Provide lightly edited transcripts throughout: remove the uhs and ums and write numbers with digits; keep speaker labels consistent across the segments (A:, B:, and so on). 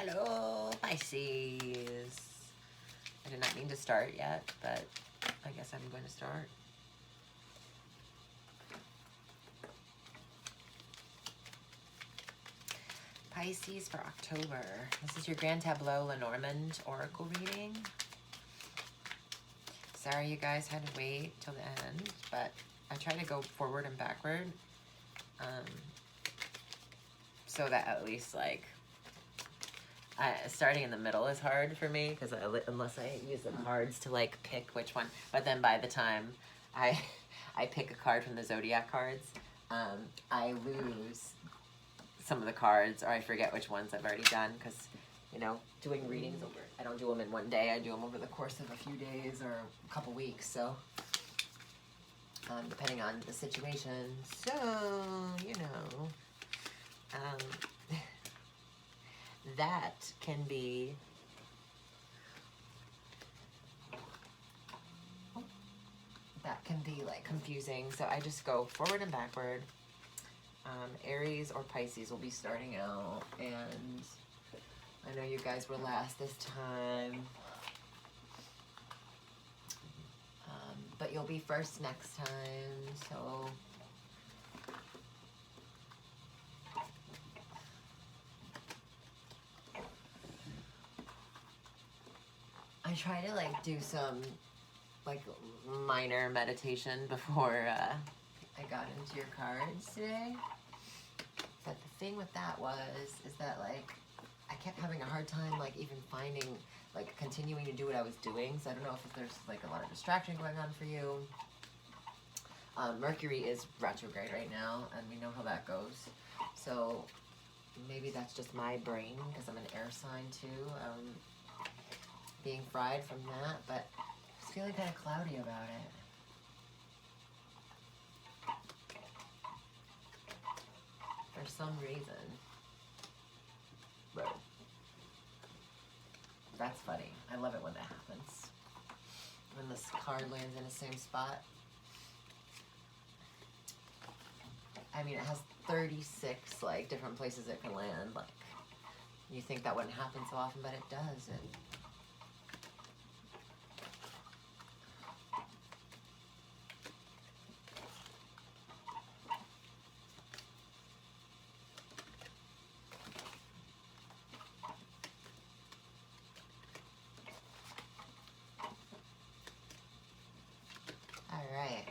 A: Hello, Pisces. I did not mean to start yet, but I guess I'm going to start. Pisces for October. This is your Grand Tableau Lenormand Oracle reading. Sorry you guys had to wait till the end, but I try to go forward and backward so that at least like starting in the middle is hard for me because unless I use the cards to like pick which one, but then by the time I pick a card from the zodiac cards, I lose some of the cards or I forget which ones I've already done because, you know, doing readings over, I don't do them in one day, I do them over the course of a few days or a couple weeks, so depending on the situation. So, you know, that can be like confusing. So I just go forward and backward. Aries or Pisces will be starting out, and I know you guys were last this time, but you'll be first next time, so I try to like do some like minor meditation before I got into your cards today. But the thing with that is that like I kept having a hard time like even finding like continuing to do what I was doing. So I don't know if there's like a lot of distraction going on for you. Mercury is retrograde right now, and we know how that goes. So maybe that's just my brain because I'm an air sign too. Being fried from that, but I was feeling kind of cloudy about it. For some reason. But that's funny. I love it when that happens. When this card lands in the same spot. I mean, it has 36 like different places it can land. Like, you think that wouldn't happen so often, but it does. All right.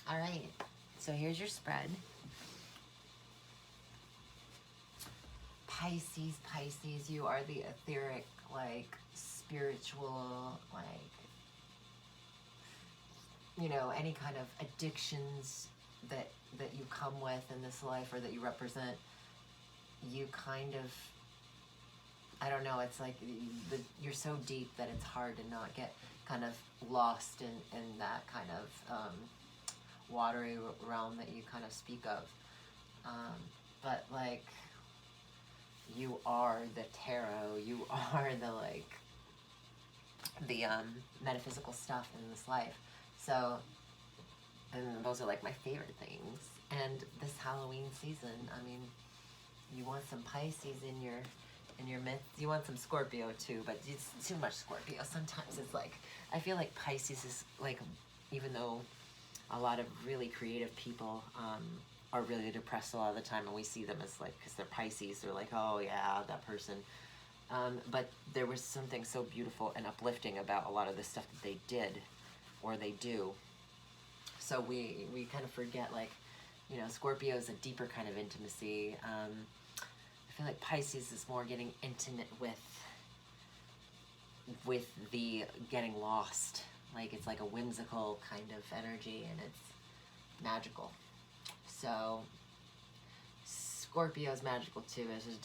A: All right. So here's your spread. Pisces, you are the etheric, like, spiritual, like, you know, any kind of addictions that you come with in this life or that you represent, you kind of, I don't know, it's like you're so deep that it's hard to not get kind of lost in that kind of watery realm that you kind of speak of. But like, you are the tarot, you are the like, the metaphysical stuff in this life. So, and those are like my favorite things. And this Halloween season, I mean, you want some Pisces in your midst. You want some Scorpio too, but it's too much Scorpio. Sometimes it's like, I feel like Pisces is like, even though a lot of really creative people are really depressed a lot of the time, and we see them as like, because they're Pisces, they're like, oh yeah, that person. But there was something so beautiful and uplifting about a lot of the stuff that they did or they do. So we kind of forget, like, you know, Scorpio is a deeper kind of intimacy. I feel like Pisces is more getting intimate with the getting lost. Like, it's like a whimsical kind of energy, and it's magical. So Scorpio is magical too. It's just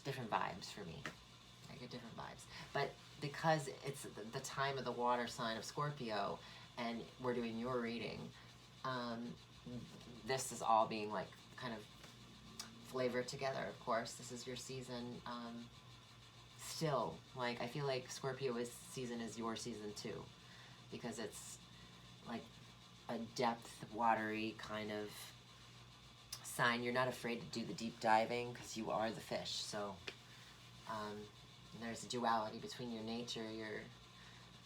A: different vibes for me. I get different vibes. But because it's the time of the water sign of Scorpio, and we're doing your reading, this is all being like kind of flavored together. Of course, this is your season. Still, like, I feel like Scorpio's season is your season too, because it's like a depth, watery kind of sign. You're not afraid to do the deep diving because you are the fish. So there's a duality between your nature.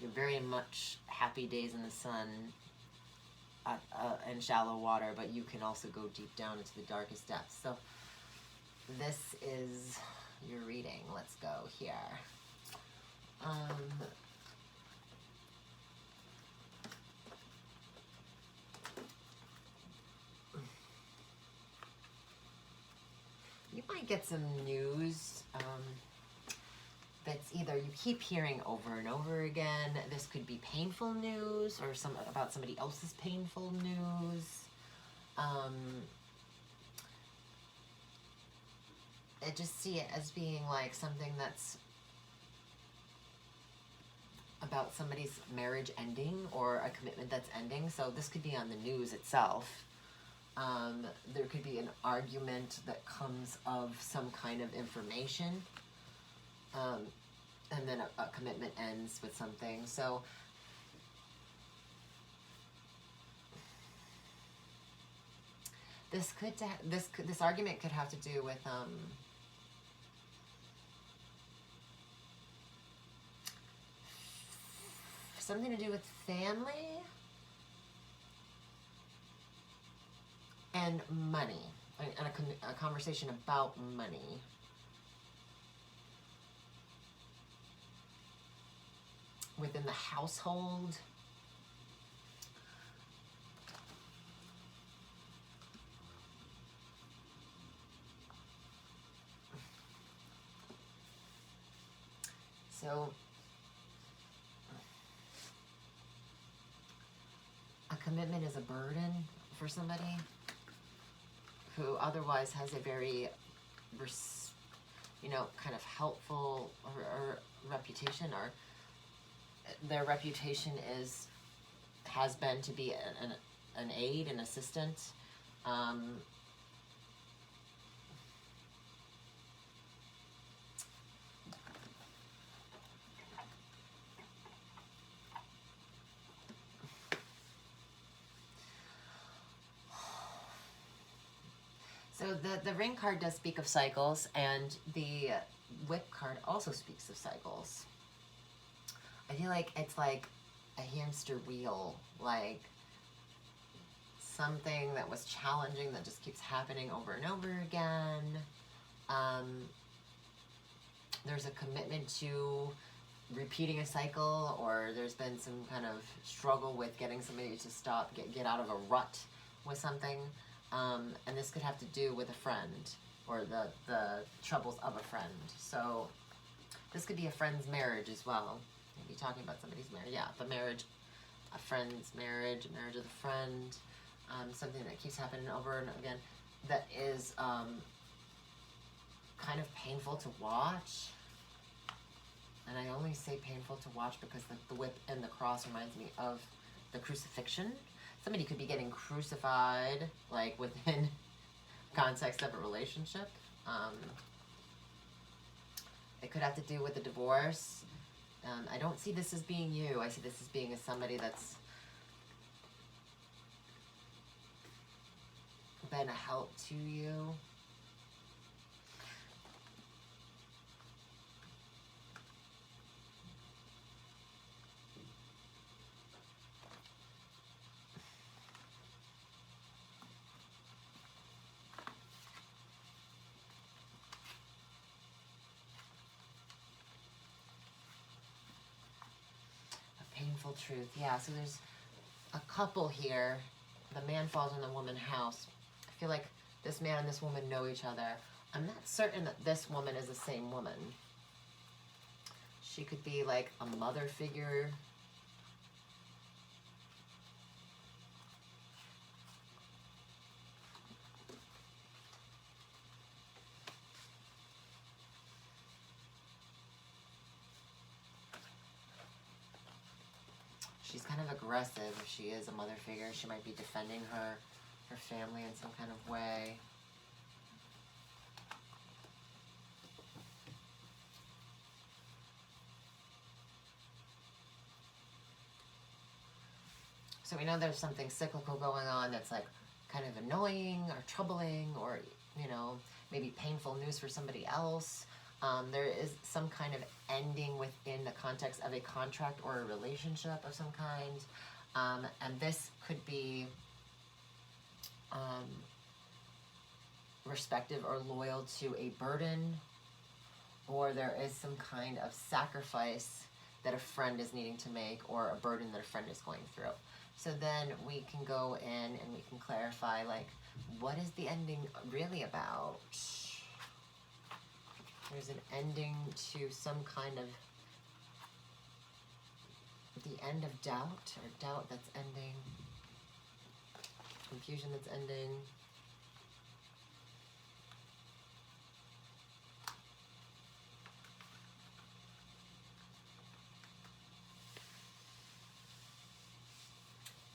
A: You're very much happy days in the sun and shallow water, but you can also go deep down into the darkest depths. So this is your reading. Let's go here. You might get some news that's either you keep hearing over and over again. This could be painful news or about somebody else's painful news. I just see it as being like something that's about somebody's marriage ending or a commitment that's ending. So this could be on the news itself. There could be an argument that comes of some kind of information. And then a commitment ends with something. So this argument could have to do with something to do with family and money, and a conversation about money. Within the household. So a commitment is a burden for somebody who otherwise has a very, kind of helpful or reputation, or their reputation has been to be an aid, an assistant. So the ring card does speak of cycles, and the whip card also speaks of cycles. I feel like it's like a hamster wheel, like something that was challenging that just keeps happening over and over again. There's a commitment to repeating a cycle, or there's been some kind of struggle with getting somebody to stop, get out of a rut with something. And this could have to do with a friend or the troubles of a friend. So this could be a friend's marriage as well. Maybe talking about somebody's marriage. Yeah, the marriage, a friend's marriage, a marriage of a friend, something that keeps happening over and again that is kind of painful to watch. And I only say painful to watch because the whip and the cross reminds me of the crucifixion. Somebody could be getting crucified, like, within context of a relationship. It could have to do with a divorce. I don't see this as being you. I see this as being somebody that's been a help to you. painful truth. Yeah, so there's a couple here. The man falls in the woman's house. I feel like this man and this woman know each other. I'm not certain that this woman is the same woman. She could be like a mother figure. She's kind of aggressive if she is a mother figure. She might be defending her family in some kind of way. So we know there's something cyclical going on that's like kind of annoying or troubling, or, you know, maybe painful news for somebody else. There is some kind of ending within the context of a contract or a relationship of some kind. And this could be respective or loyal to a burden, or there is some kind of sacrifice that a friend is needing to make, or a burden that a friend is going through. So then we can go in and we can clarify, like, what is the ending really about? There's an ending to some kind of, the end of doubt, or doubt that's ending, confusion that's ending.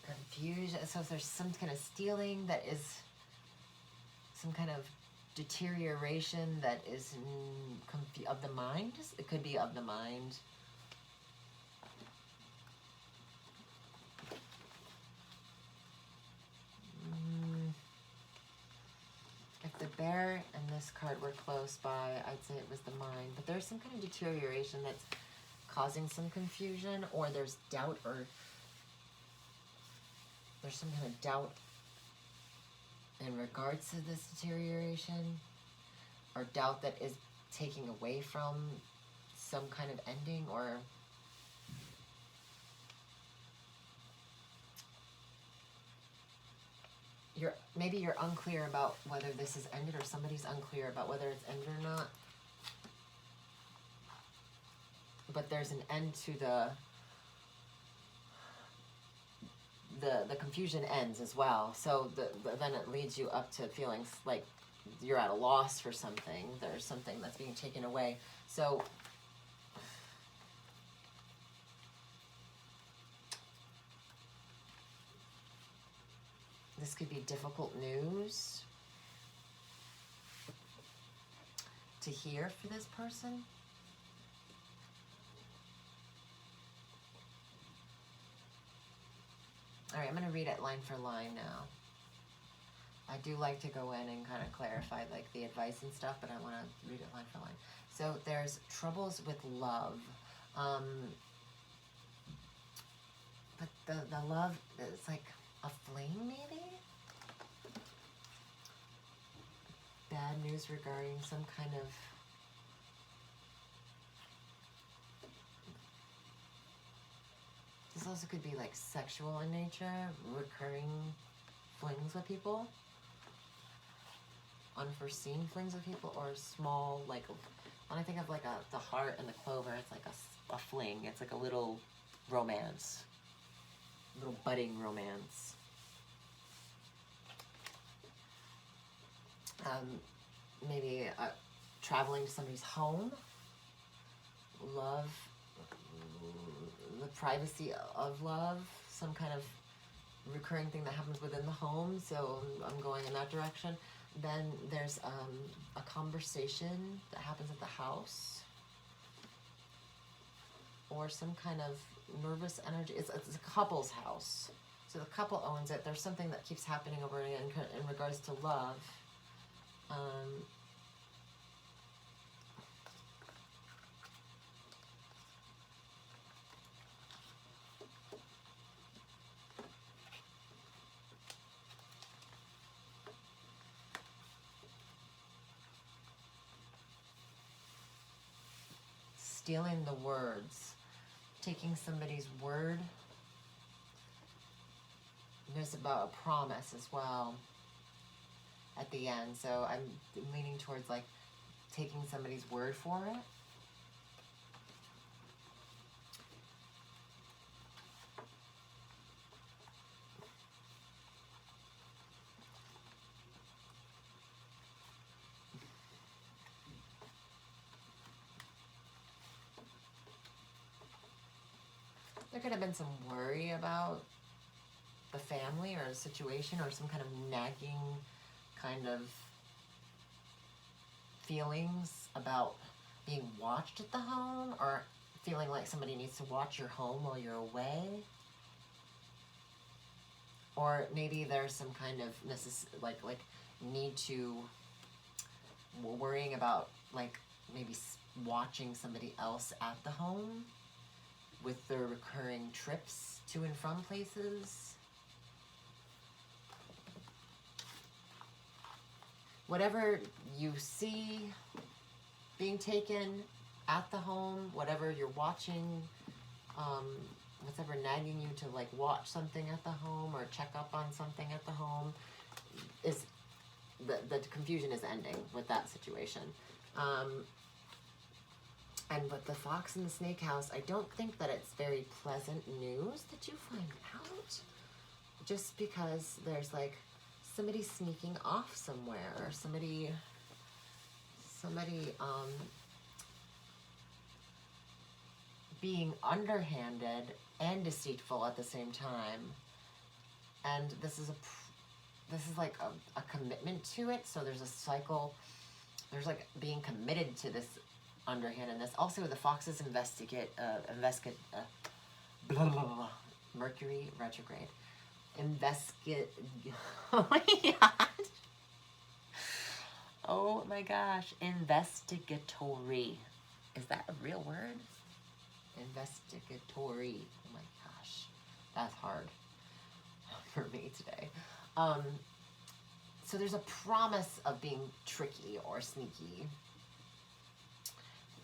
A: Confusion, so if there's some kind of stealing that is some kind of deterioration that is of the mind. It could be of the mind. If the bear and this card were close by, I'd say it was the mind. But there's some kind of deterioration that's causing some confusion, or there's doubt, or there's some kind of doubt in regards to this deterioration, or doubt that is taking away from some kind of ending, or maybe you're unclear about whether this is ended, or somebody's unclear about whether it's ended or not. But there's an end to the confusion ends as well. So then it leads you up to feelings like you're at a loss for something. There's something that's being taken away. So this could be difficult news to hear for this person. All right, I'm going to read it line for line now. I do like to go in and kind of clarify like the advice and stuff, but I want to read it line for line. So there's troubles with love. But the love, it's like a flame maybe? Bad news regarding some kind of this also could be like sexual in nature, recurring flings with people, unforeseen flings with people, or small, like, when I think of like the heart and the clover, it's like a fling. It's like a little romance, little budding romance. Maybe traveling to somebody's home, love, the privacy of love, some kind of recurring thing that happens within the home, so I'm going in that direction. Then there's a conversation that happens at the house, or some kind of nervous energy. It's a couple's house, so the couple owns it. There's something that keeps happening over again in regards to love. Stealing the words. taking somebody's word. There's about a promise as well at the end. So I'm leaning towards like taking somebody's word for it. There could have been some worry about the family or a situation or some kind of nagging kind of feelings about being watched at the home, or feeling like somebody needs to watch your home while you're away. Or maybe there's some kind of like need to, worrying about like maybe watching somebody else at the home with their recurring trips to and from places. Whatever you see being taken at the home, whatever you're watching, what's ever nagging you to like watch something at the home or check up on something at the home, is the confusion is ending with that situation. And with the fox in the snake house, I don't think that it's very pleasant news that you find out, just because there's like somebody sneaking off somewhere, or somebody being underhanded and deceitful at the same time. And this is like a commitment to it. So there's a cycle. There's like being committed to this underhandedness. Also, the foxes investigate blah, blah, blah, blah, Mercury retrograde. Oh my god. Oh my gosh. Investigatory. Is that a real word? Investigatory. Oh my gosh. That's hard for me today. So there's a promise of being tricky or sneaky.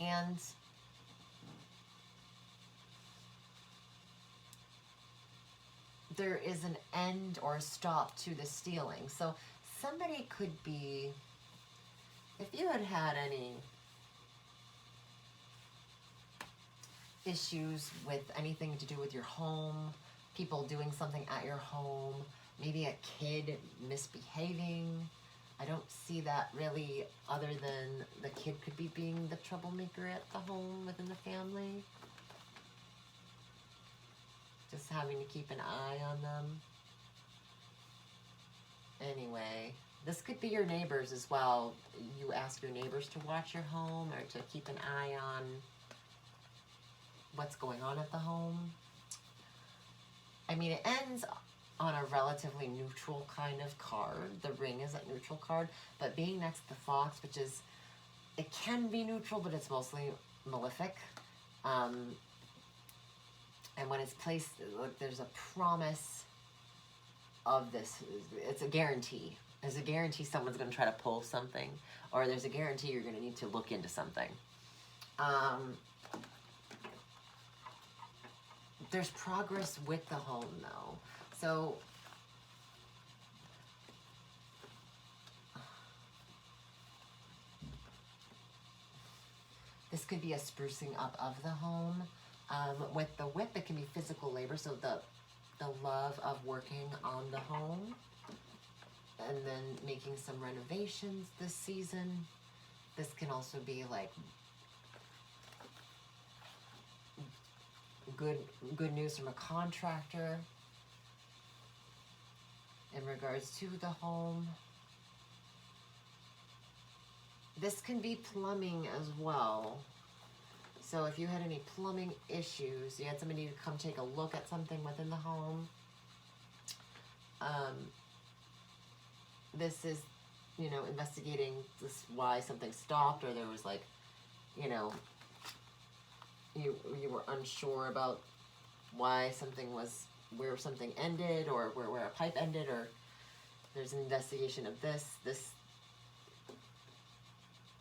A: And there is an end or a stop to the stealing. So somebody could be, if you had any issues with anything to do with your home, people doing something at your home, maybe a kid misbehaving. I don't see that really, other than the kid could be being the troublemaker at the home within the family. Just having to keep an eye on them. Anyway, this could be your neighbors as well. You ask your neighbors to watch your home or to keep an eye on what's going on at the home. I mean, it ends on a relatively neutral kind of card. The ring is a neutral card, but being next to the fox, which is, it can be neutral, but it's mostly malefic. And when it's placed, look, there's a promise of this. It's a guarantee. There's a guarantee someone's going to try to pull something, or there's a guarantee you're going to need to look into something. There's progress with the home, though. So this could be a sprucing up of the home. With the whip, it can be physical labor, so the love of working on the home, and then making some renovations this season. This can also be like good news from a contractor in regards to the home. This can be plumbing as well. So if you had any plumbing issues, you had somebody to come take a look at something within the home, this is, you know, investigating this, why something stopped, or there was like, you know, you were unsure about why something was, where something ended, or where a pipe ended, or there's an investigation of this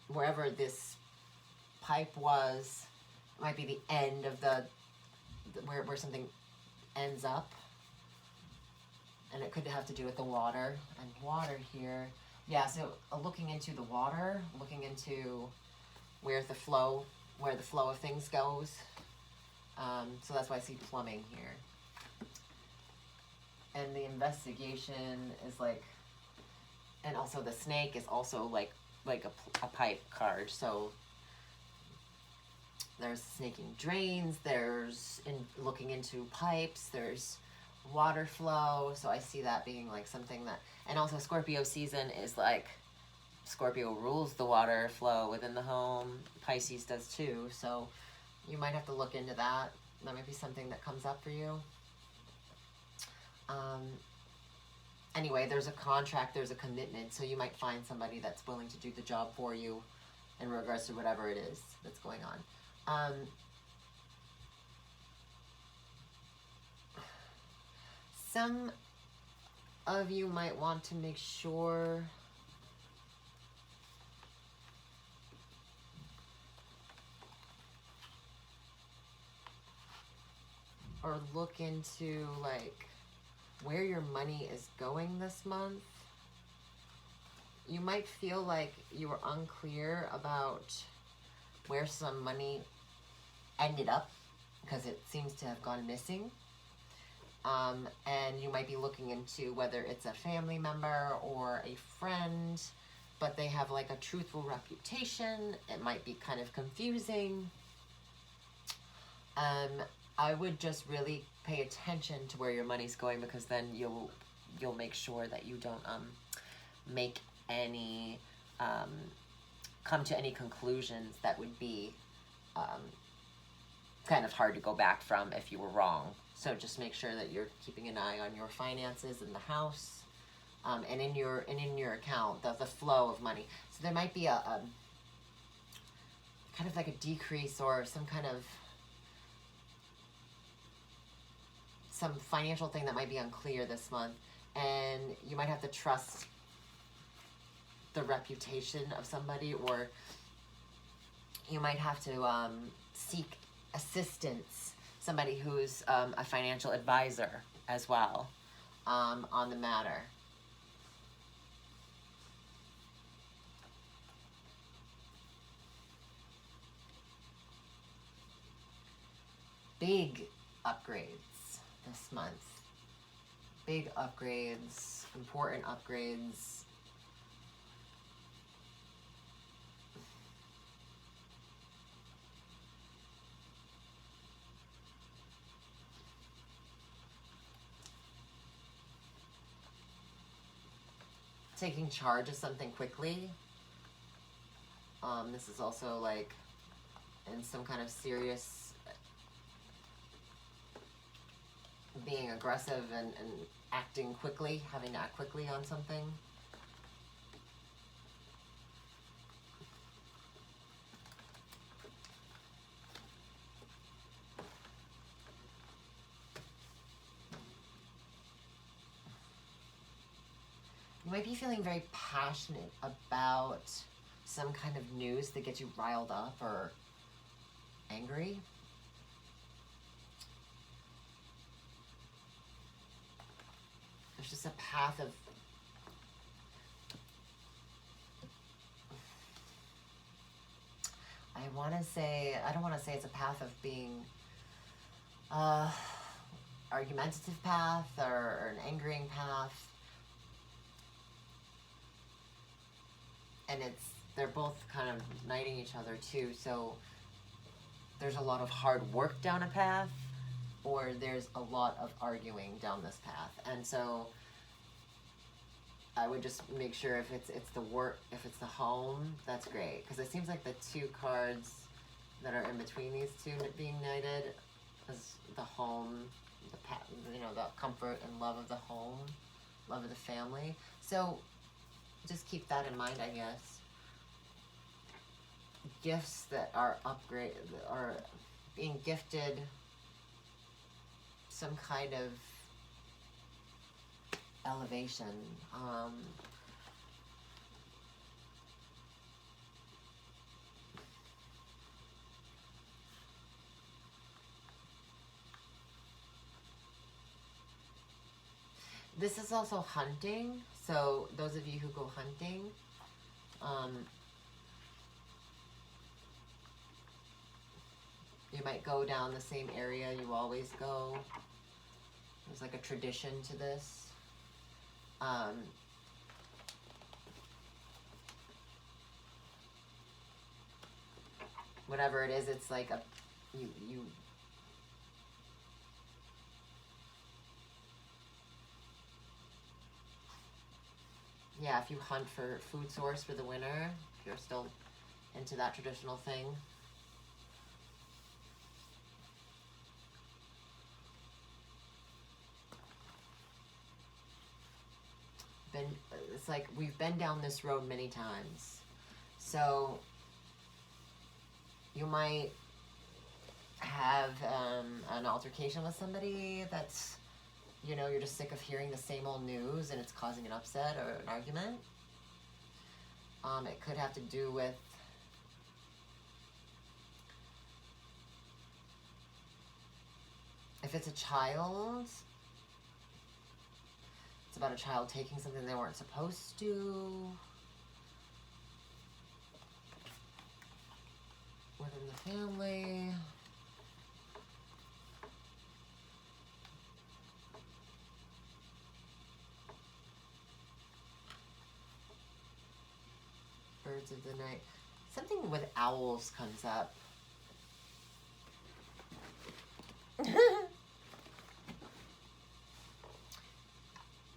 A: wherever this pipe was, might be the end of the where something ends up. And it could have to do with the water. And water here. Yeah, so looking into the water, looking into where the flow of things goes. So that's why I see plumbing here. And the investigation is like, and also the snake is also like a pipe card. So there's snaking drains, there's looking into pipes, there's water flow. So I see that being like something that, and also Scorpio season is like, Scorpio rules the water flow within the home. Pisces does too. So you might have to look into that. That might be something that comes up for you. Anyway, there's a contract, there's a commitment. So you might find somebody that's willing to do the job for you in regards to whatever it is that's going on. Some of you might want to make sure or look into like where your money is going this month. You might feel like you were unclear about where some money ended up because it seems to have gone missing. And you might be looking into whether it's a family member or a friend, but they have like a truthful reputation. It might be kind of confusing. I would just really pay attention to where your money's going, because then you'll make sure that you don't make any come to any conclusions that would be kind of hard to go back from if you were wrong. So just make sure that you're keeping an eye on your finances in the house, and in your account, the flow of money. So there might be a kind of like a decrease or some kind of some financial thing that might be unclear this month, and you might have to trust the reputation of somebody, or you might have to seek assistance, somebody who's a financial advisor as well, on the matter. Big upgrades this month. Big upgrades, important upgrades. Taking charge of something quickly. This is also like in some kind of serious being aggressive and acting quickly, having to act quickly on something. You might be feeling very passionate about some kind of news that gets you riled up or angry. There's just a path of I don't want to say it's a path of being argumentative path or an angering path. And they're both kind of knighting each other too. So there's a lot of hard work down a path, or there's a lot of arguing down this path. And so I would just make sure if it's the work, if it's the home, that's great. Because it seems like the two cards that are in between these two being knighted is the home, the comfort and love of the home, love of the family. So just keep that in mind, I guess. Gifts that are upgraded, or being gifted some kind of elevation. This is also hunting. So those of you who go hunting, you might go down the same area you always go. There's like a tradition to this. Whatever it is, it's like you yeah, if you hunt for food source for the winter, if you're still into that traditional thing. It's like we've been down this road many times. So you might have an altercation with somebody that's, you know, you're just sick of hearing the same old news and it's causing an upset or an argument. It could have to do with if it's a child, it's about a child taking something they weren't supposed to. Within the family. Birds of the night. Something with owls comes up.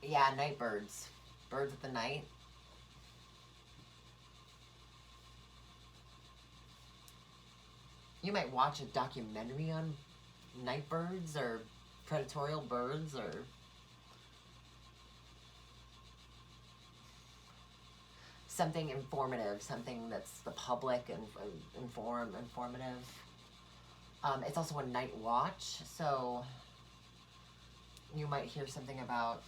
A: Yeah, night birds. Birds of the night. You might watch a documentary on night birds or predatory birds or something informative, something that's the public and informative. It's also a night watch, so you might hear something about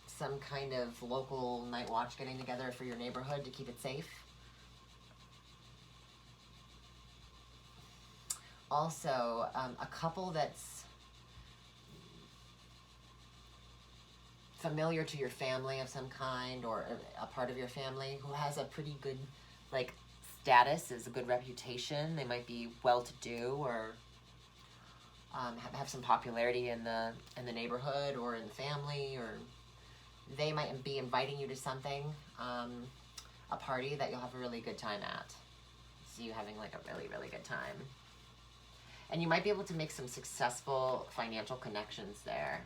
A: some kind of local night watch getting together for your neighborhood to keep it safe. Also, a couple that's familiar to your family of some kind or a part of your family who has a pretty good, like, status, is a good reputation. They might be well-to-do or have some popularity in the neighborhood or in the family, or they might be inviting you to something, a party that you'll have a really good time at. See you having like a really, really good time. And you might be able to make some successful financial connections there.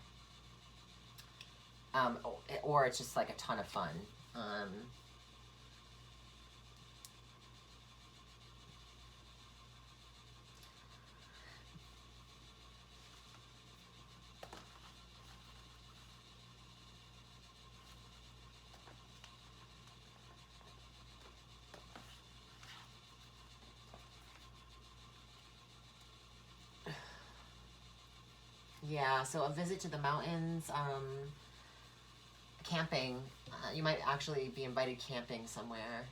A: Or it's just like a ton of fun. Yeah, so a visit to the mountains, camping. You might actually be invited camping somewhere.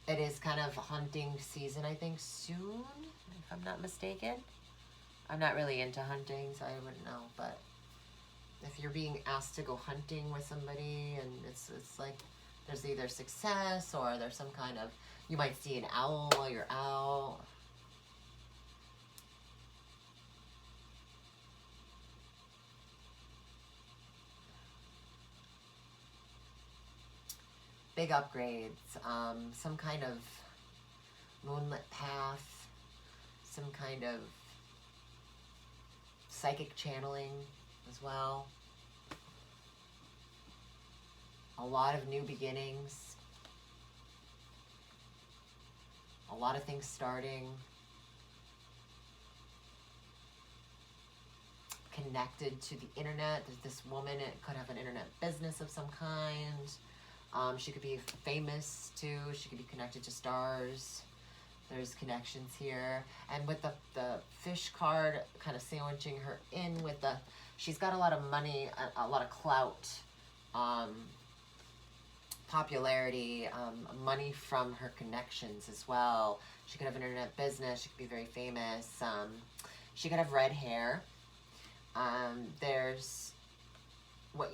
A: It is kind of hunting season, I think, soon, if I'm not mistaken. I'm not really into hunting, so I wouldn't know, but if you're being asked to go hunting with somebody and it's like there's either success or there's some kind of, you might see an owl while you're out. Big upgrades, some kind of moonlit path, some kind of psychic channeling as well. A lot of new beginnings. A lot of things starting. Connected to the internet. There's this woman, it could have an internet business of some kind. She could be famous too. She could be connected to stars. There's connections here. And with the fish card kind of sandwiching her in with the, she's got a lot of money, a lot of clout, popularity, money from her connections as well. She could have an internet business. She could be very famous. She could have red hair. There's what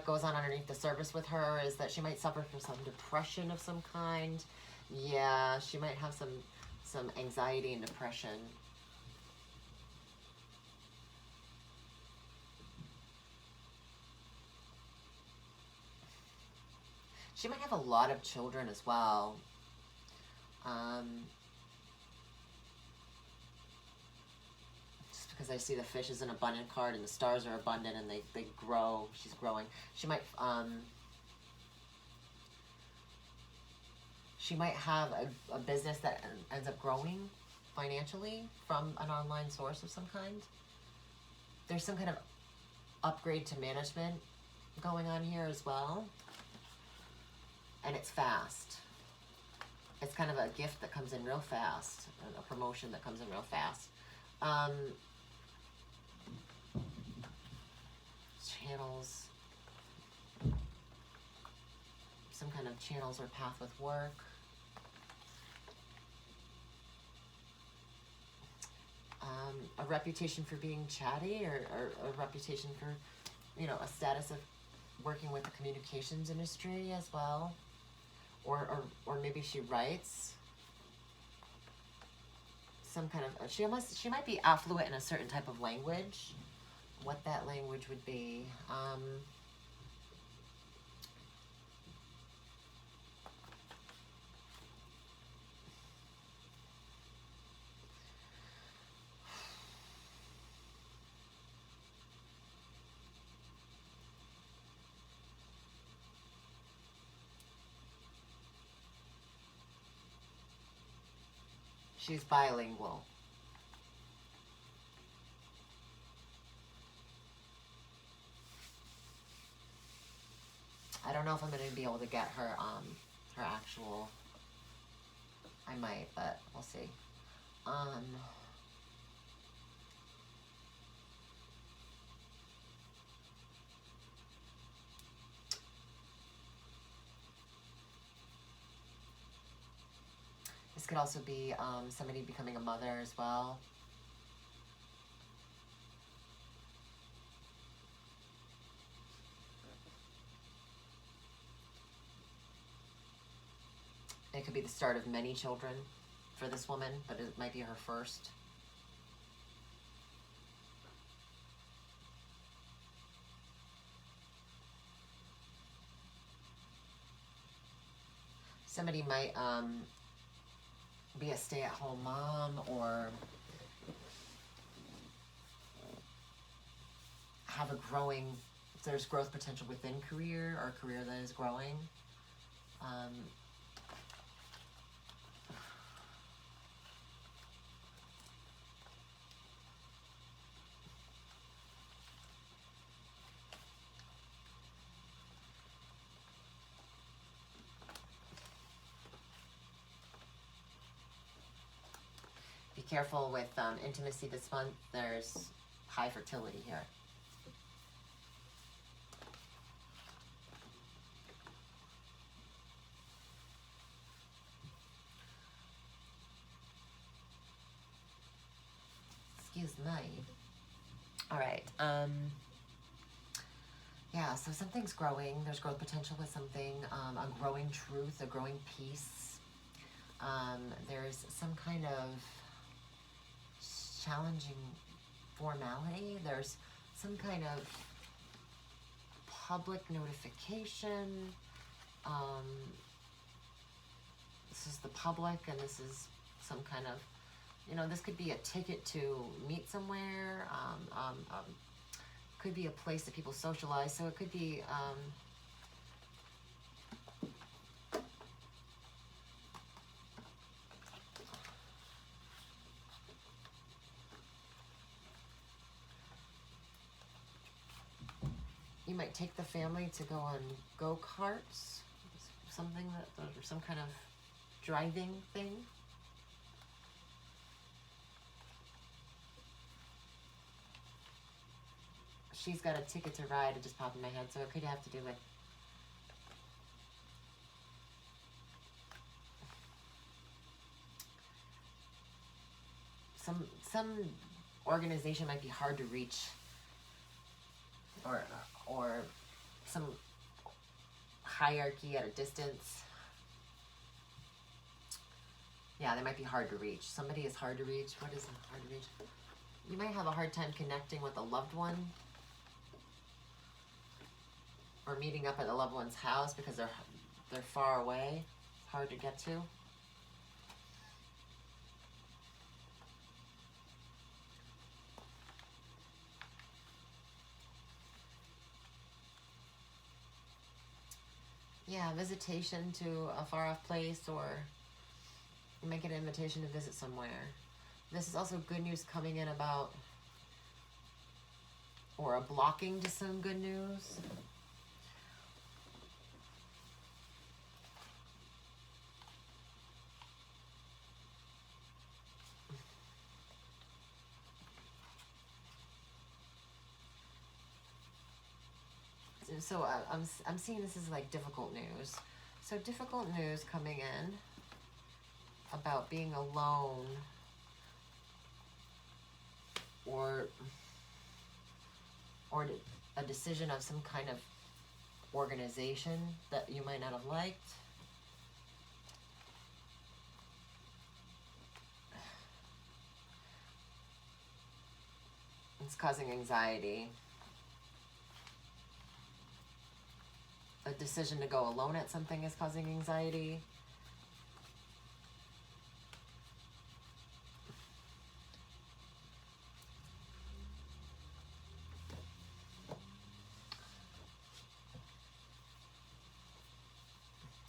A: goes on underneath the surface with her is that she might suffer from some depression of some kind. Yeah, she might have some anxiety and depression. She might have a lot of children as well. Just because I see the fish is an abundant card and the stars are abundant and they grow. She's growing. She might have a business that ends up growing financially from an online source of some kind. There's some kind of upgrade to management going on here as well. And it's fast. It's kind of a gift that comes in real fast, a promotion that comes in real fast. Channels, some kind of channels or path with work. A reputation for being chatty, or a reputation for, you know, a status of working with the communications industry as well. Or maybe she writes some kind of, she might be affluent in a certain type of language. What that language would be. She's bilingual. I don't know if I'm going to be able to get her her actual. I might, but we'll see. This could also be somebody becoming a mother as well. It could be the start of many children for this woman, but it might be her first. Somebody might be a stay-at-home mom, or have a growing, there's growth potential within career, or a career that is growing. Be careful with intimacy this month. There's high fertility here. Excuse me. All right. Yeah, so something's growing. There's growth potential with something. A growing truth, a growing peace. There's some kind of challenging formality. There's some kind of public notification. This is the public, and this is some kind of, you know, this could be a ticket to meet somewhere. Could be a place that people socialize. So it could be you might take the family to go on go-karts, something that, or some kind of driving thing. She's got a ticket to ride. It just popped in my head, so it could have to do with some organization might be hard to reach, or some hierarchy at a distance. Yeah, they might be hard to reach. Somebody is hard to reach. What is hard to reach? You might have a hard time connecting with a loved one, or meeting up at a loved one's house because they're far away. It's hard to get to. Yeah, visitation to a far off place, or make an invitation to visit somewhere. This is also good news coming in about, or a blocking to some good news. So I'm seeing this as like difficult news. So difficult news coming in about being alone, or a decision of some kind of organization that you might not have liked. It's causing anxiety. A decision to go alone at something is causing anxiety.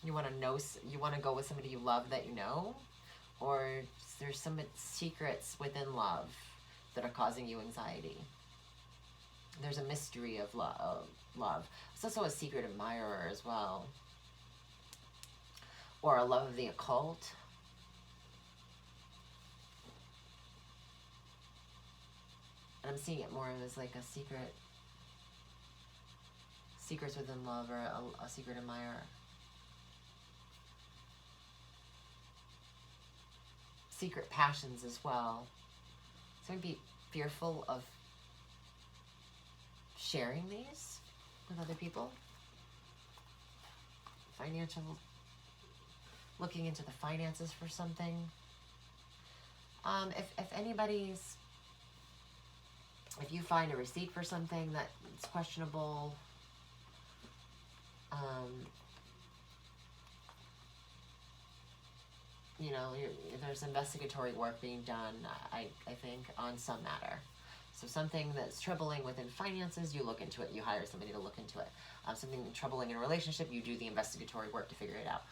A: You want to know, you want to go with somebody you love that you know, or there's some secrets within love that are causing you anxiety. There's a mystery of love. It's also a secret admirer as well, or a love of the occult. And I'm seeing it more as like a secrets within love, or a secret admirer. Secret passions as well. So I'd be fearful of sharing these with other people. Looking into the finances for something. If you find a receipt for something that's questionable, there's investigatory work being done, I think, on some matter. So something that's troubling within finances, you look into it, you hire somebody to look into it. Something troubling in a relationship, you do the investigatory work to figure it out.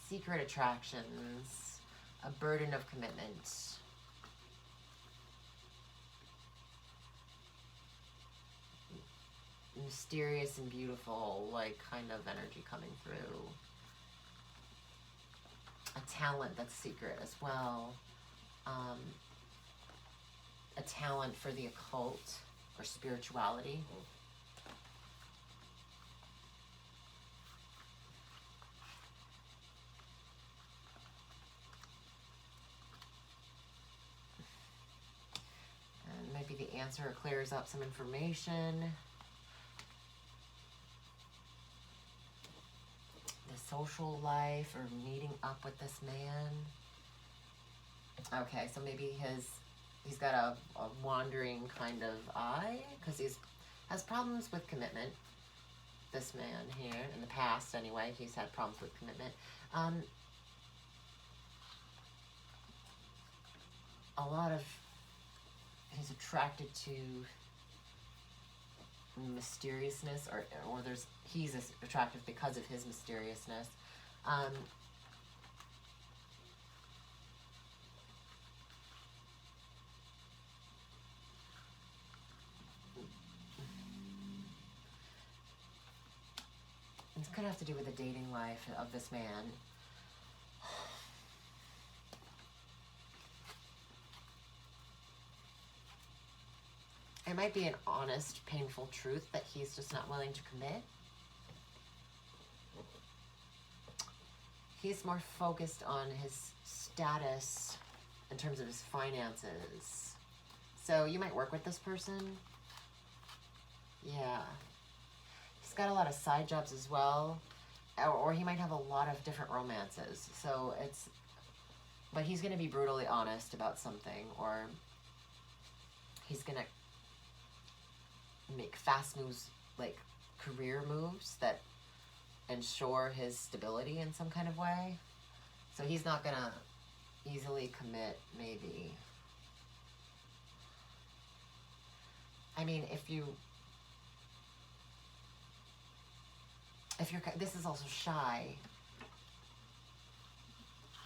A: Secret attractions, a burden of commitment. Mysterious and beautiful, like, kind of energy coming through. A talent that's secret as well. A talent for the occult or spirituality. And maybe the answer clears up some information. Social life, or meeting up with this man. Okay, so maybe he's got a wandering kind of eye, because has problems with commitment. This man here, in the past anyway, he's had problems with commitment. He's attracted to mysteriousness, or he's attractive because of his mysteriousness. It's gonna have to do with the dating life of this man. It might be an honest, painful truth that he's just not willing to commit. He's more focused on his status in terms of his finances. So you might work with this person. Yeah. He's got a lot of side jobs as well. Or he might have a lot of different romances. So it's... But he's going to be brutally honest about something. Or he's going to make fast moves, like career moves that ensure his stability in some kind of way. So he's not going to easily commit, maybe. I mean, if you're, this is also shy.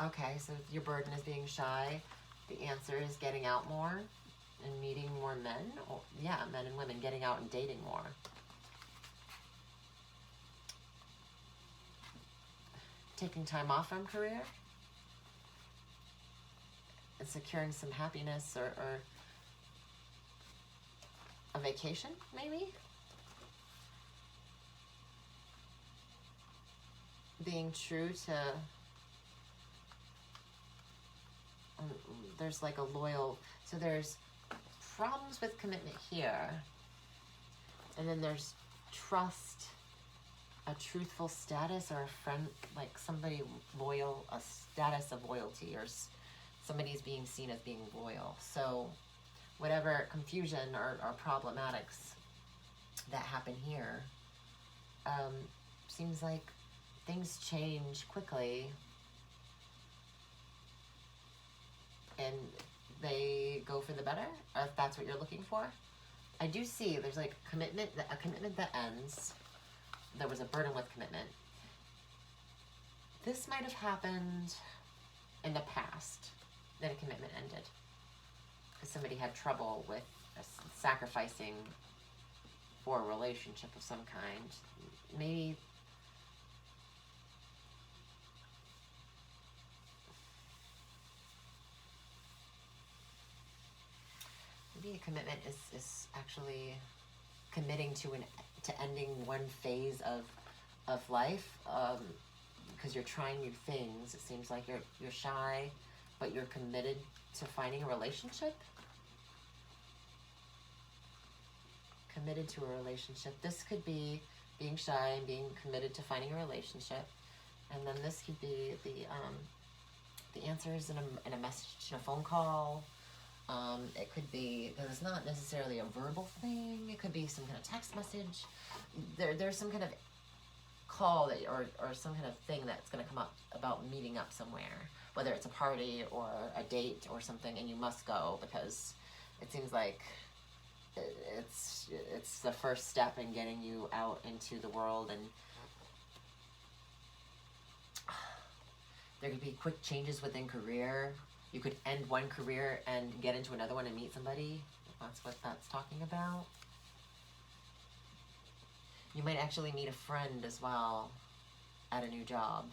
A: Okay, so your burden is being shy. The answer is getting out more and meeting more men. Or, yeah, men and women getting out and dating more. Taking time off from career. And securing some happiness or a vacation, maybe? Being true to... there's like a loyal... So there's problems with commitment here. And then there's trust, a truthful status, or a friend, like somebody loyal, a status of loyalty, or somebody's being seen as being loyal. So whatever confusion or problematics that happen here, seems like things change quickly and they go for the better, or if that's what you're looking for. I do see there's like a commitment that ends. There was a burden with commitment. This might have happened in the past, that a commitment ended. Because somebody had trouble with sacrificing for a relationship of some kind. Maybe a commitment is actually committing to ending one phase of life, because you're trying new things. It seems like you're shy, but you're committed to finding a relationship. Committed to a relationship. This could be being shy and being committed to finding a relationship, and then this could be the answers in a message, in a phone call. It could be, it's not necessarily a verbal thing. It could be some kind of text message. There's some kind of call that, or some kind of thing that's going to come up about meeting up somewhere, whether it's a party or a date or something, and you must go because it seems like it's the first step in getting you out into the world. And there could be quick changes within career. You could end one career and get into another one and meet somebody. That's what that's talking about. You might actually meet a friend as well at a new job.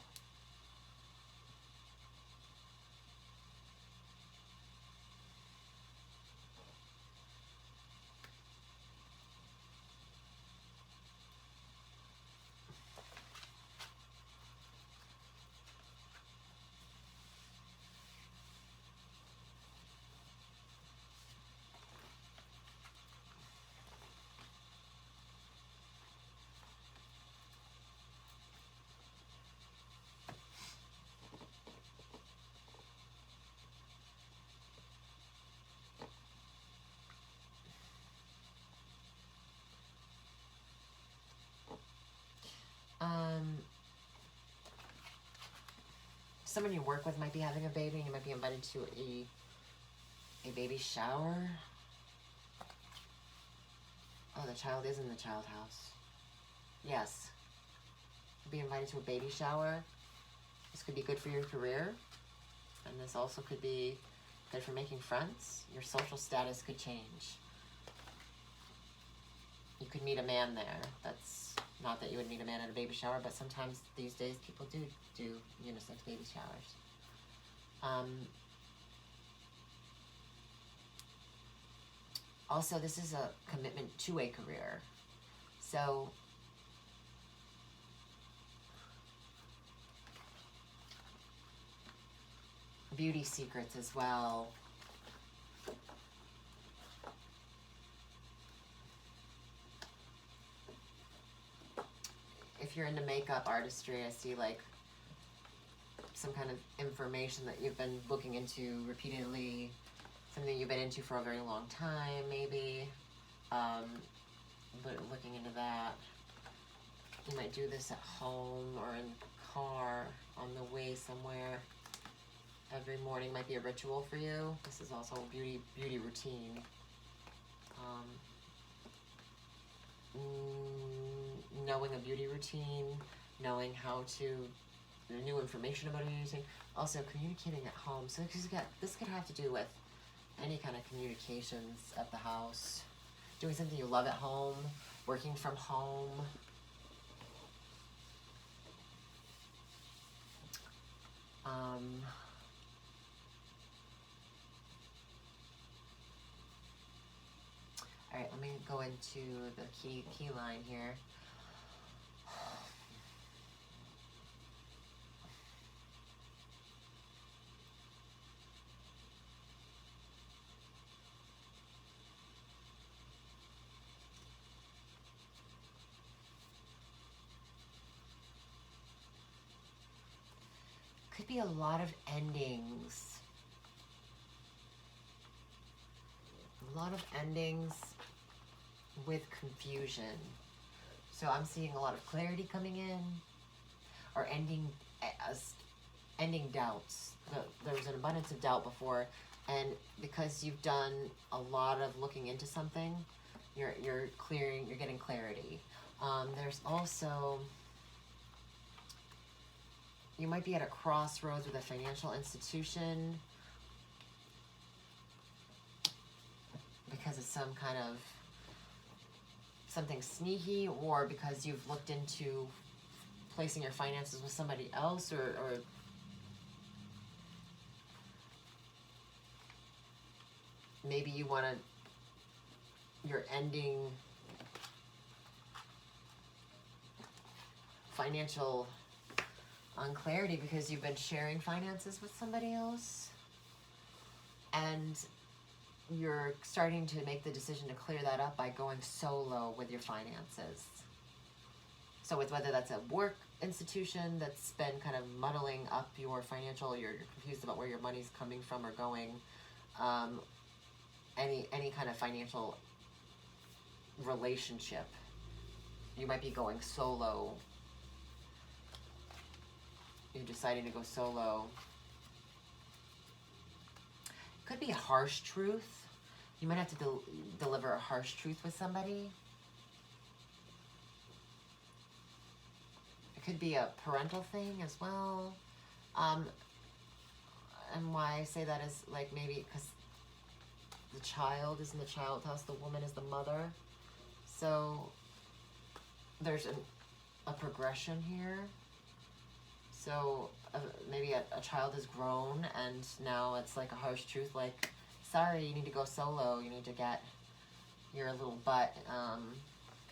A: Someone you work with might be having a baby, and you might be invited to a baby shower. Oh, the child is in the child house. Yes. Be invited to a baby shower. This could be good for your career, and this also could be good for making friends. Your social status could change. You could meet a man there. That's not that you would meet a man at a baby shower, but sometimes these days people do unisex baby showers. Also, this is a commitment to a career. So beauty secrets as well. If you're into makeup artistry, I see like some kind of information that you've been looking into repeatedly, something you've been into for a very long time, maybe. But looking into that. You might do this at home or in the car on the way somewhere. Every morning might be a ritual for you. This is also a beauty routine. Knowing a beauty routine, knowing how to, new information about a beauty routine. Also communicating at home. So this could have to do with any kind of communications at the house. Doing something you love at home, working from home. All right, let me go into the key line here. Could be a lot of endings. A lot of endings with confusion. So I'm seeing a lot of clarity coming in, or ending doubts. There was an abundance of doubt before, and because you've done a lot of looking into something, you're getting clarity. There's also, you might be at a crossroads with a financial institution because of some kind of something sneaky, or because you've looked into placing your finances with somebody else, or maybe you want to, you're ending financial unclarity because you've been sharing finances with somebody else, and you're starting to make the decision to clear that up by going solo with your finances. So with whether that's a work institution that's been kind of muddling up your financial, you're confused about where your money's coming from or going, any kind of financial relationship, you might be going solo. You're deciding to go solo. Could be a harsh truth. You might have to deliver a harsh truth with somebody. It could be a parental thing as well. And why I say that is like maybe because the child is in the child house, the woman is the mother. So there's a progression here. So maybe a child is grown, and now it's like a harsh truth, like, sorry, you need to go solo. You need to get your little butt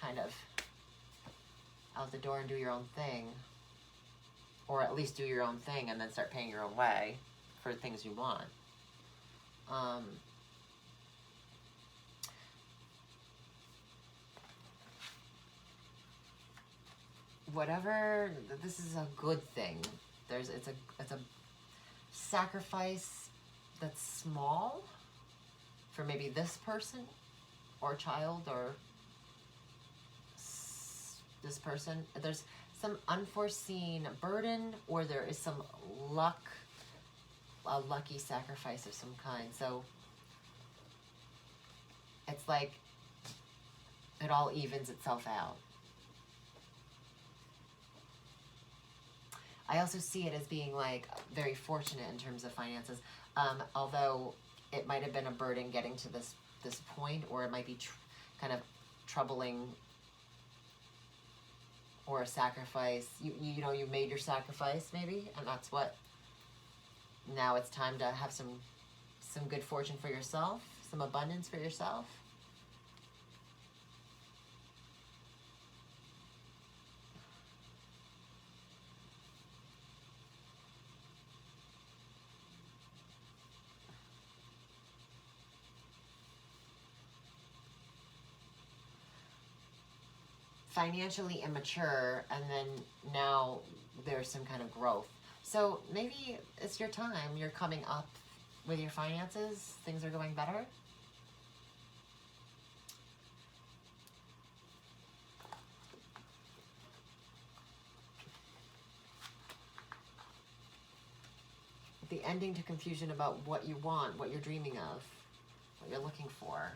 A: kind of out the door and do your own thing. Or at least do your own thing and then start paying your own way for things you want. Whatever, this is a good thing. It's a sacrifice that's small for maybe this person or child or this person. There's some unforeseen burden, or there is some luck, a lucky sacrifice of some kind. So it's like it all evens itself out. I also see it as being like very fortunate in terms of finances, although it might have been a burden getting to this point, or it might be kind of troubling, or a sacrifice. You know, you made your sacrifice maybe, and that's what, now it's time to have some good fortune for yourself, some abundance for yourself. financially immature, and then now there's some kind of growth. So maybe it's your time. You're coming up with your finances. Things are going better. The ending to confusion about what you want, what you're dreaming of, what you're looking for.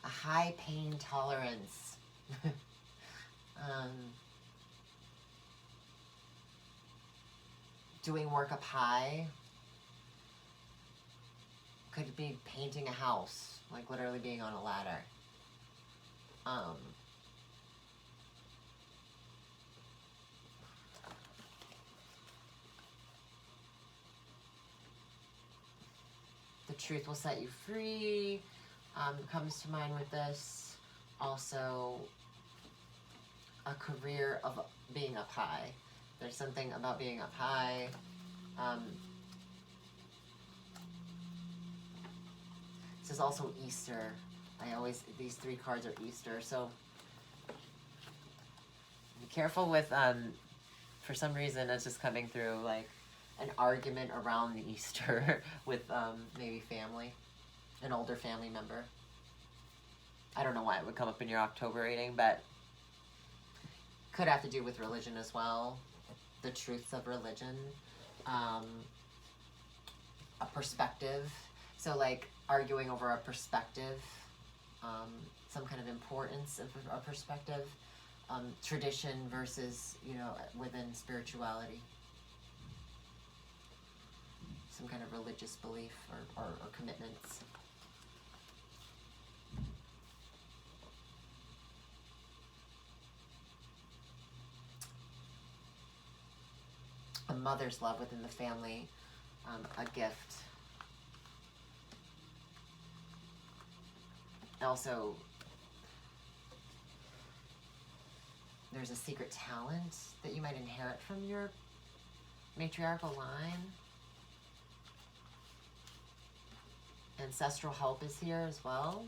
A: A high pain tolerance. Doing work up high. Could be painting a house, like literally being on a ladder. The truth will set you free. Comes to mind with this. Also, a career of being up high. There's something about being up high. This is also Easter. These three cards are Easter, so be careful with, for some reason it's just coming through like an argument around the Easter with maybe family, an older family member. I don't know why it would come up in your October reading, but could have to do with religion as well, the truths of religion, a perspective. So like arguing over a perspective, some kind of importance of a perspective, tradition versus, within spirituality, some kind of religious belief or commitments. A mother's love within the family, a gift. Also, there's a secret talent that you might inherit from your matriarchal line. Ancestral help is here as well.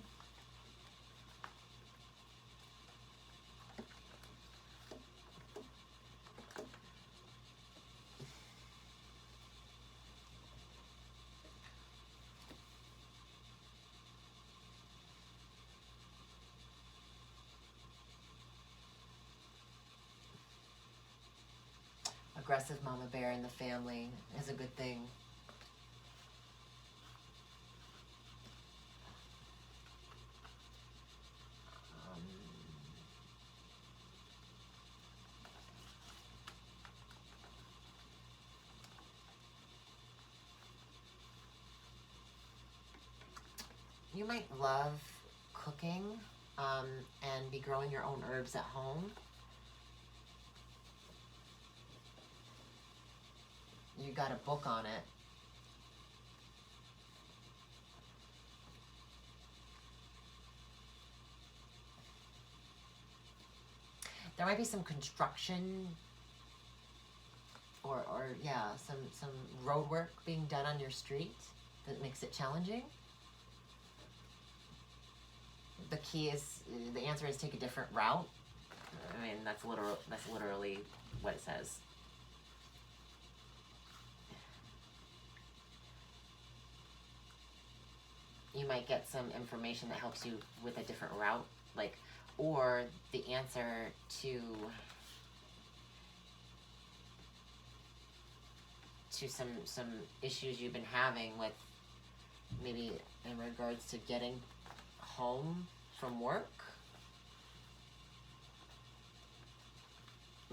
A: Aggressive mama bear in the family is a good thing. You might love cooking and be growing your own herbs at home. You got a book on it. There might be some construction or some road work being done on your street that makes it challenging. The answer is take a different route. I mean, that's literally what it says. You might get some information that helps you with a different route, or the answer to some issues you've been having with, maybe in regards to getting home from work.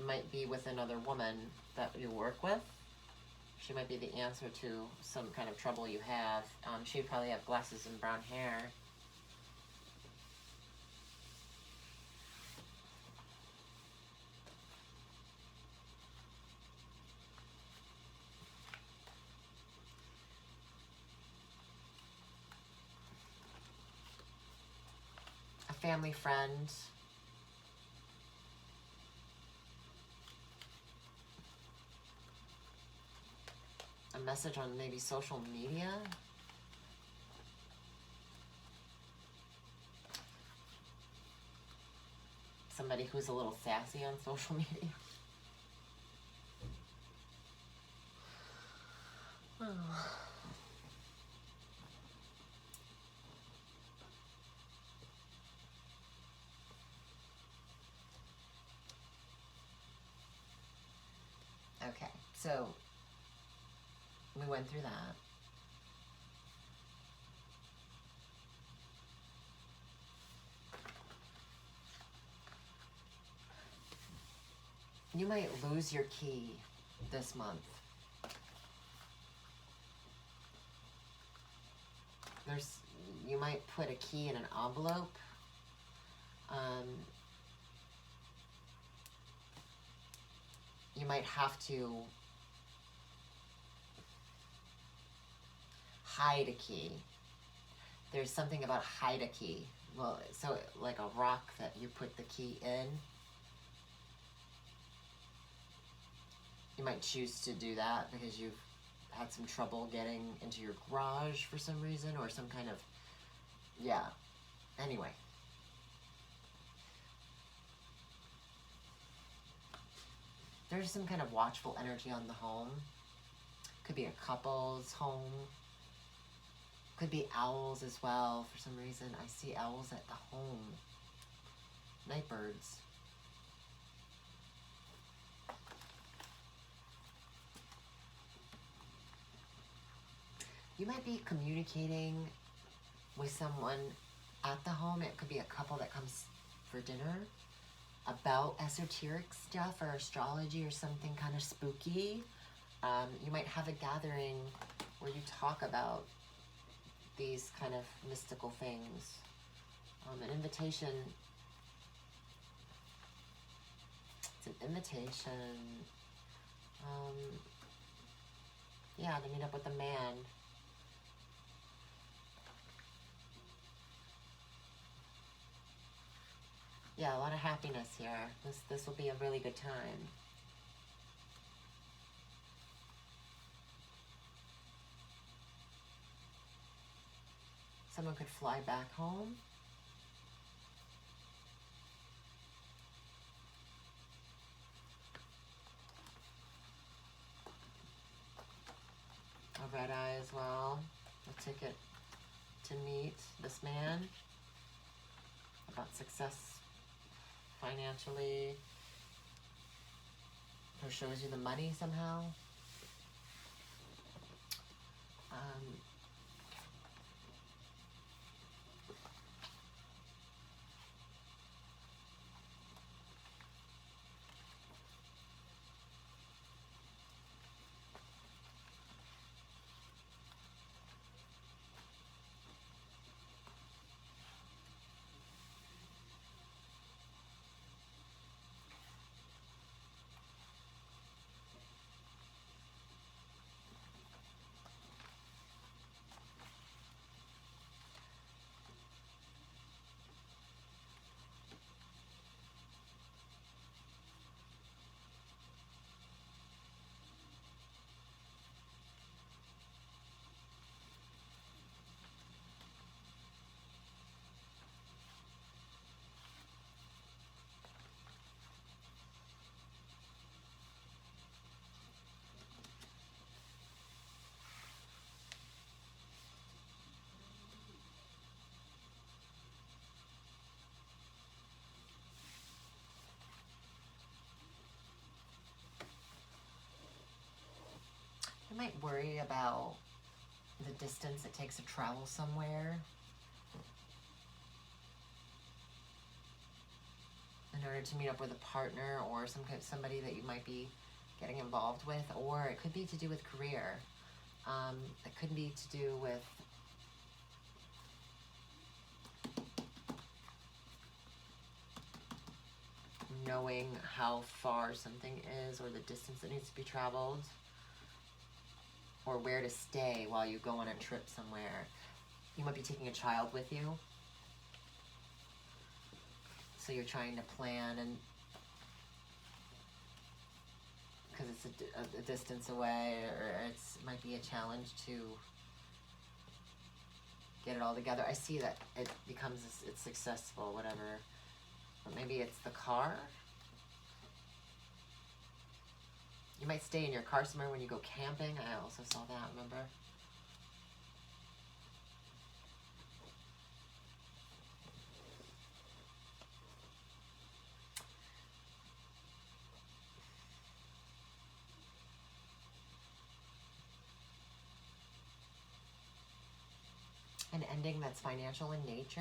A: Might be with another woman that you work with. She might be the answer to some kind of trouble you have. She'd probably have glasses and brown hair. A family friend. message on maybe social media. Somebody who's a little sassy on social media. Oh. Okay, so we went through that. You might lose your key this month. You might put a key in an envelope. You might have to hide a key. There's something about hide a key. Well, so like a rock that you put the key in. You might choose to do that because you've had some trouble getting into your garage for some reason, or some kind of, yeah. Anyway. There's some kind of watchful energy on the home. Could be a couple's home. Could be owls as well for some reason. I see owls at the home. Night birds. You might be communicating with someone at the home. It could be a couple that comes for dinner about esoteric stuff or astrology or something kind of spooky. You might have a gathering where you talk about these kind of mystical things. An invitation. It's an invitation. Yeah, to meet up with a man. Yeah, a lot of happiness here. This will be a really good time. Someone could fly back home. A red eye as well. A ticket to meet this man. About success financially. Or shows you the money somehow. You might worry about the distance it takes to travel somewhere in order to meet up with a partner or somebody that you might be getting involved with, or it could be to do with career. It could be to do with knowing how far something is or the distance that needs to be traveled, or where to stay while you go on a trip somewhere. You might be taking a child with you. So you're trying to plan, and because it's a distance away, or it might be a challenge to get it all together. I see that it becomes, it's successful, whatever. But maybe it's the car. You might stay in your car somewhere when you go camping. I also saw that, remember? An ending that's financial in nature.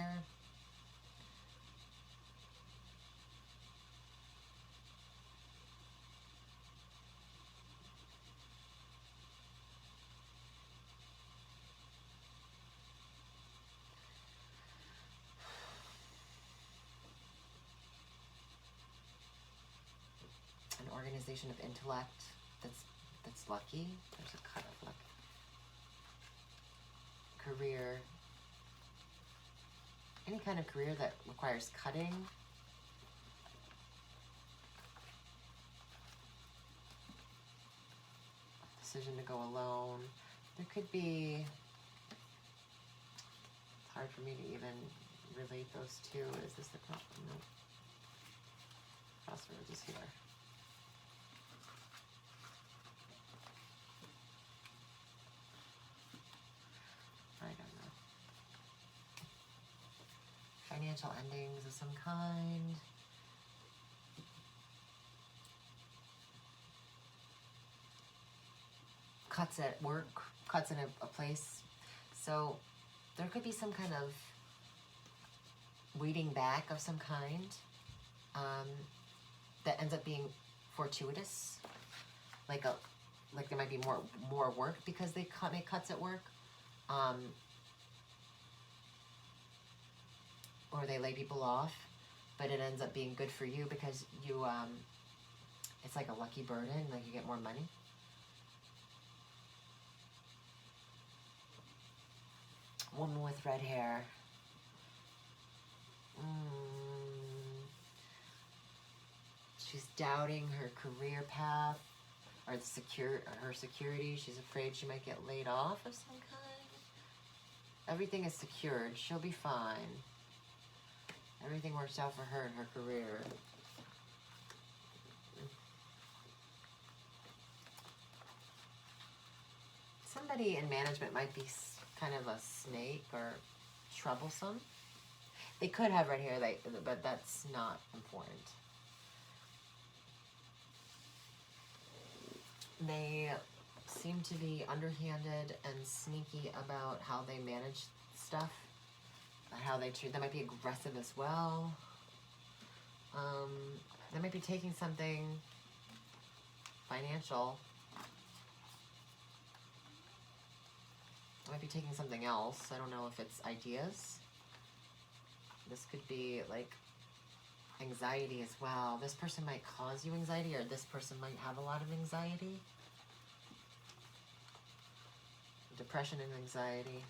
A: An organization of intellect that's lucky. There's a cut of luck. Career. Any kind of career that requires cutting. Decision to go alone. There could be, it's hard for me to even relate those two. Is this the crossroads? No. Crossroads is here. I don't know. Financial endings of some kind. Cuts at work, cuts in a place. So there could be some kind of weeding back of some kind that ends up being fortuitous. Like there might be more work because they make cuts at work. Or they lay people off, but it ends up being good for you because you, it's like a lucky burden, like you get more money. Woman with red hair. She's doubting her career path or her security. She's afraid she might get laid off of some kind. Everything is secured. She'll be fine. Everything works out for her in her career. Somebody in management might be kind of a snake or troublesome. They could have red hair, but that's not important. They seem to be underhanded and sneaky about how they manage stuff. How they treat, they might be aggressive as well. They might be taking something financial. They might be taking something else. I don't know if it's ideas. This could be like anxiety as well. This person might cause you anxiety, or this person might have a lot of anxiety. Depression and anxiety.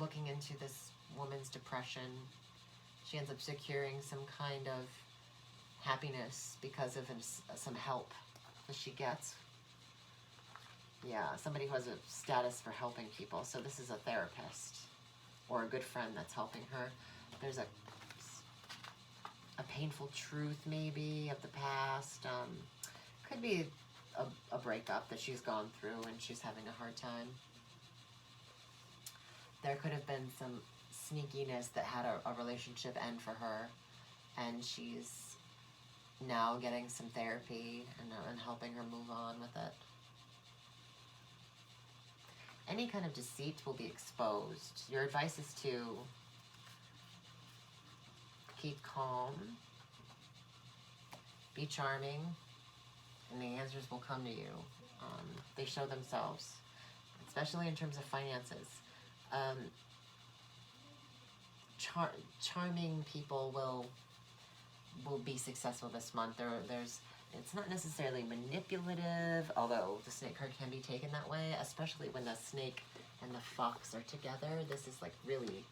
A: Looking into this woman's depression, she ends up securing some kind of happiness because of some help that she gets. Yeah, somebody who has a status for helping people. So this is a therapist or a good friend that's helping her. There's a painful truth maybe of the past. Could be a breakup that she's gone through and she's having a hard time. There could have been some sneakiness that had a relationship end for her, and she's now getting some therapy and helping her move on with it. Any kind of deceit will be exposed. Your advice is to keep calm, be charming, and the answers will come to you. They show themselves, especially in terms of finances. Charming people will be successful this month. it's not necessarily manipulative, although the snake card can be taken that way, especially when the snake and the fox are together. This is like really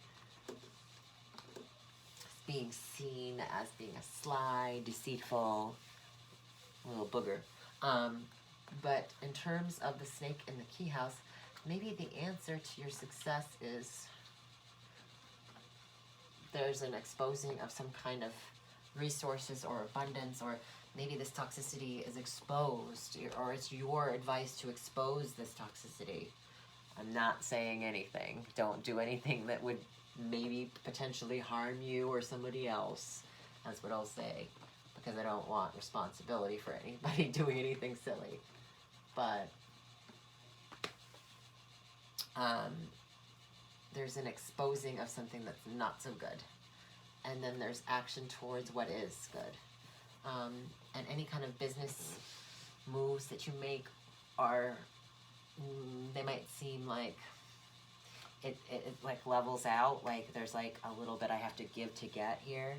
A: being seen as being a sly, deceitful little booger. But in terms of the snake in the key house, maybe the answer to your success is there's an exposing of some kind of resources or abundance, or maybe this toxicity is exposed, or it's your advice to expose this toxicity. I'm not saying anything. Don't do anything that would maybe potentially harm you or somebody else. That's what I'll say, because I don't want responsibility for anybody doing anything silly. But there's an exposing of something that's not so good. And then there's action towards what is good. And any kind of business moves that you make are, they might seem like it like levels out, like there's like a little bit I have to give to get here.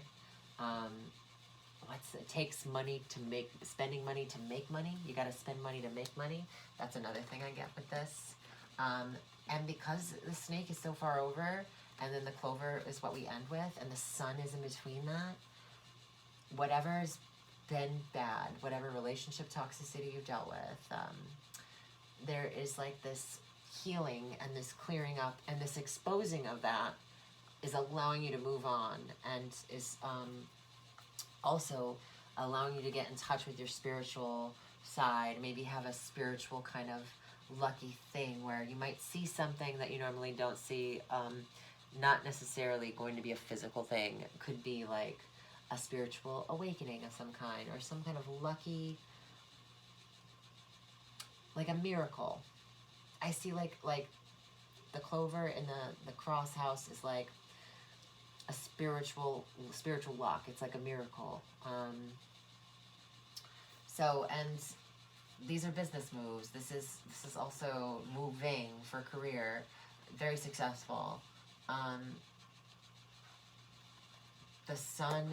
A: It takes money to make, spending money to make money. You got to spend money to make money. That's another thing I get with this. And because the snake is so far over, and then the clover is what we end with, and the sun is in between that, whatever's been bad, whatever relationship toxicity you've dealt with, there is like this healing and this clearing up and this exposing of that is allowing you to move on, and is also allowing you to get in touch with your spiritual side, maybe have a spiritual kind of lucky thing where you might see something that you normally don't see, not necessarily going to be a physical thing. It could be like a spiritual awakening of some kind, or some kind of lucky, like a miracle. I see like the clover in the cross house is like a spiritual luck. It's like a miracle. So, and these are business moves. This is also moving for career, very successful. The sun,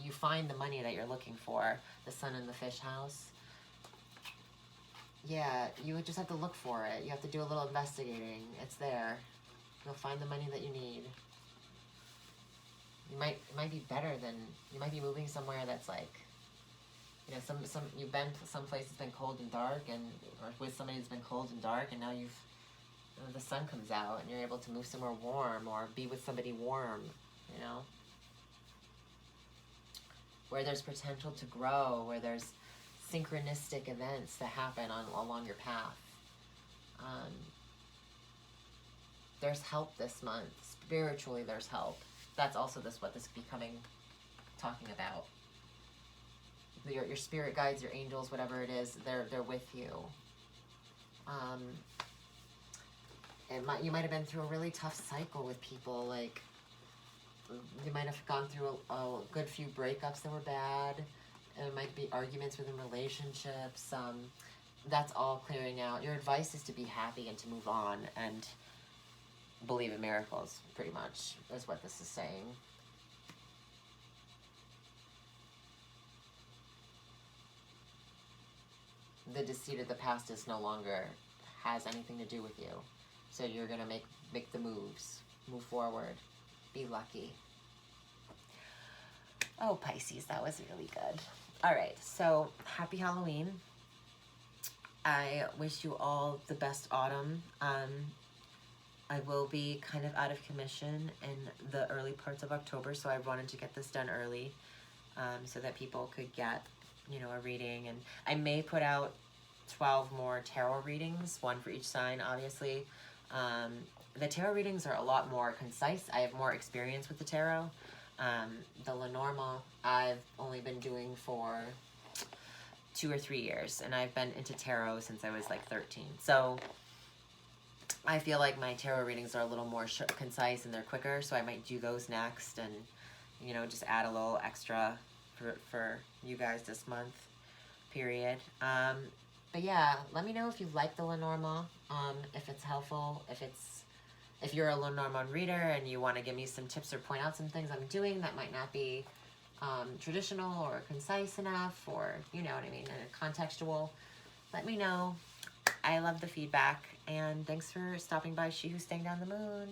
A: you find the money that you're looking for. The sun in the fish house. Yeah, you would just have to look for it. You have to do a little investigating. It's there. You'll find the money that you need. It might be better than, you might be moving somewhere that's like, you know, you've been someplace that's been cold and dark, and or with somebody that's been cold and dark, and now the sun comes out and you're able to move somewhere warm, or be with somebody warm, you know, where there's potential to grow, where there's synchronistic events that happen along your path. There's help this month. Spiritually, there's help. That's also what this becoming talking about. Your spirit guides, your angels, whatever it is, they're with you. You might have been through a really tough cycle with people. Like, you might have gone through a good few breakups that were bad. There might be arguments within relationships. That's all clearing out. Your advice is to be happy and to move on and believe in miracles, pretty much, is what this is saying. The deceit of the past is no longer has anything to do with you. So you're going to make the moves. Move forward. Be lucky. Oh, Pisces, that was really good. All right, so happy Halloween. I wish you all the best autumn. I will be kind of out of commission in the early parts of October, so I wanted to get this done early, so that people could get, you know, a reading. And I may put out 12 more tarot readings, one for each sign, obviously. The tarot readings are a lot more concise. I have more experience with the tarot. The Lenormand I've only been doing for 2 or 3 years, and I've been into tarot since I was like 13. So I feel like my tarot readings are a little more concise and they're quicker, so I might do those next, and, you know, just add a little extra for you guys this month, period. But yeah, let me know if you like the Lenormand, if it's helpful, if you're a Lenormand reader and you want to give me some tips or point out some things I'm doing that might not be traditional or concise enough, or you know what I mean, and contextual, let me know. I love the feedback, and thanks for stopping by She Who's Staying Down the Moon.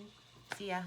A: See ya.